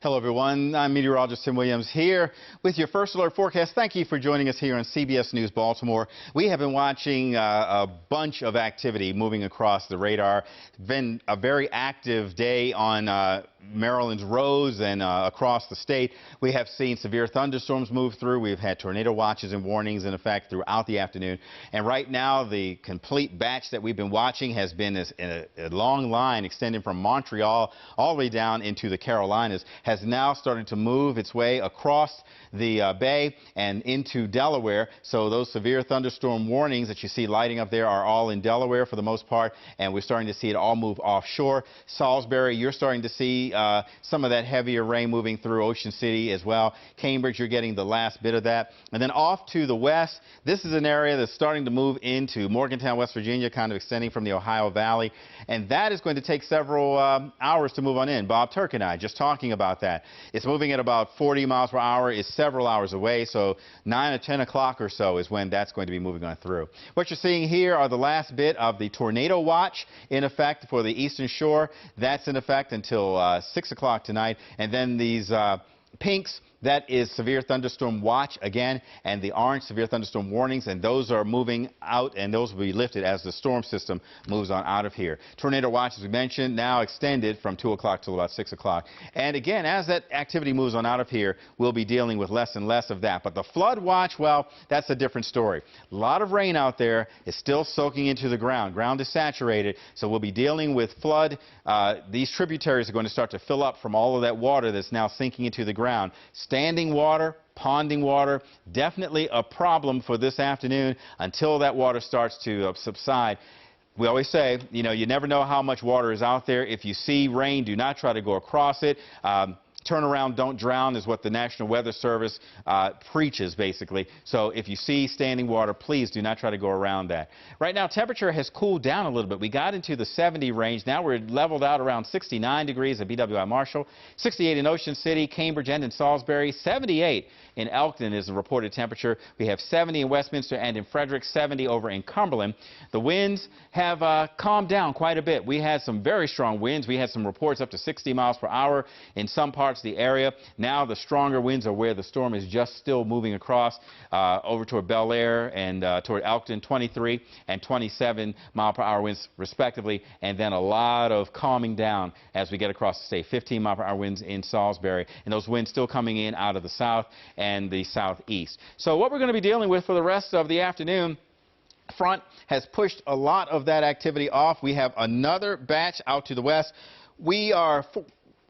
Hello, everyone. I'm meteorologist Tim Williams here with your first alert forecast. Thank you for joining us here on CBS News Baltimore. We have been watching a bunch of activity moving across the radar. It's been a very active day on Maryland's roads and across the state. We have seen severe thunderstorms move through. We've had tornado watches and warnings in effect throughout the afternoon. And right now, the complete batch that we've been watching has been a long line extending from Montreal all the way down into the Carolinas, has now started to move its way across the bay and into Delaware. So those severe thunderstorm warnings that you see lighting up there are all in Delaware for the most part, and we're starting to see it all move offshore. Salisbury, you're starting to see some of that heavier rain moving through Ocean City as well. Cambridge, you're getting the last bit of that. And then off to the west, this is an area that's starting to move into Morgantown, West Virginia, kind of extending from the Ohio Valley. And that is going to take several hours to move on in. Bob Turk and I just talking about that. It's moving at about 40 miles per hour. It's several hours away, so 9 or 10 o'clock or so is when that's going to be moving on through. What you're seeing here are the last bit of the tornado watch in effect for the eastern shore. That's in effect until 6 o'clock tonight. And then these pinks, that is severe thunderstorm watch again, and the orange severe thunderstorm warnings, and those are moving out, and those will be lifted as the storm system moves on out of here. Tornado watch, as we mentioned, now extended from 2 o'clock till about 6 o'clock. And again, as that activity moves on out of here, we'll be dealing with less and less of that. But the flood watch, well, that's a different story. A lot of rain out there is still soaking into the ground. Ground is saturated, so we'll be dealing with flood. These tributaries are going to start to fill up from all of that water that's now sinking into the ground. Standing water, ponding water, definitely a problem for this afternoon until that water starts to subside. We always say, you know, you never know how much water is out there. If you see rain, do not try to go across it. Turn around, don't drown is what the National Weather Service preaches, basically. So if you see standing water, please do not try to go around that. Right now, temperature has cooled down a little bit. We got into the 70 range. Now we're leveled out around 69 degrees at BWI Marshall, 68 in Ocean City, Cambridge, and in Salisbury, 78 in Elkton is the reported temperature. We have 70 in Westminster and in Frederick, 70 over in Cumberland. The winds have calmed down quite a bit. We had some very strong winds. We had some reports up to 60 miles per hour in some parts of the area. Now the stronger winds are where the storm is just still moving across over toward Bel Air and toward Elkton, 23 and 27 mile per hour winds respectively, and then a lot of calming down as we get across the state. 15 mile per hour winds in Salisbury, and those winds still coming in out of the south and the southeast. So what we're going to be dealing with for the rest of the afternoon, front has pushed a lot of that activity off. We have another batch out to the west. We are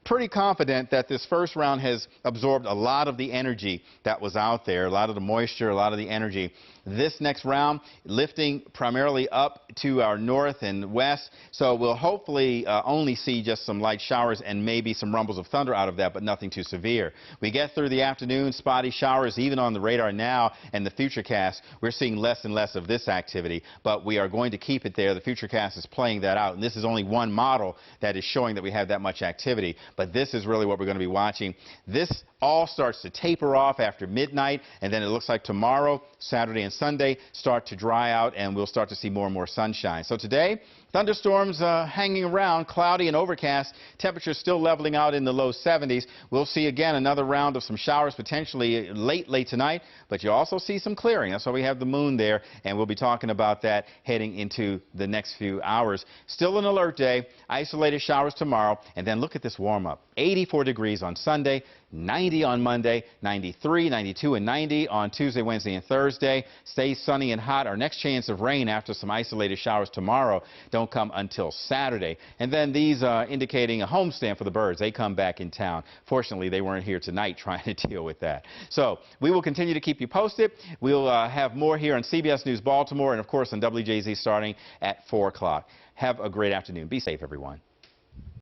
pretty confident that this first round has absorbed a lot of the energy that was out there, a lot of the moisture, a lot of the energy. This next round, lifting primarily up to our north and west, so we'll hopefully only see just some light showers and maybe some rumbles of thunder out of that, but nothing too severe. We get through the afternoon, spotty showers even on the radar now, and the futurecast, we're seeing less and less of this activity, but we are going to keep it there. The futurecast is playing that out, and this is only one model that is showing that we have that much activity, but this is really what we're going to be watching. This all starts to taper off after midnight, and then it looks like tomorrow, Saturday and Sunday start to dry out, and we'll start to see more and more sunshine. So today, thunderstorms hanging around, cloudy and overcast, temperatures still leveling out in the low 70s. We'll see again another round of some showers potentially late tonight, but you also see some clearing. That's why we have the moon there, and we'll be talking about that heading into the next few hours. Still an alert day, isolated showers tomorrow, and then look at this warm up. 84 degrees on Sunday, 90 on Monday, 93, 92, and 90 on Tuesday, Wednesday, and Thursday. Stays sunny and hot. Our next chance of rain after some isolated showers tomorrow don't come until Saturday. And then these indicating a homestand for the birds. They come back in town. Fortunately, they weren't here tonight trying to deal with that. So we will continue to keep you posted. We'll have more here on CBS News Baltimore and, of course, on WJZ starting at 4 o'clock. Have a great afternoon. Be safe, everyone.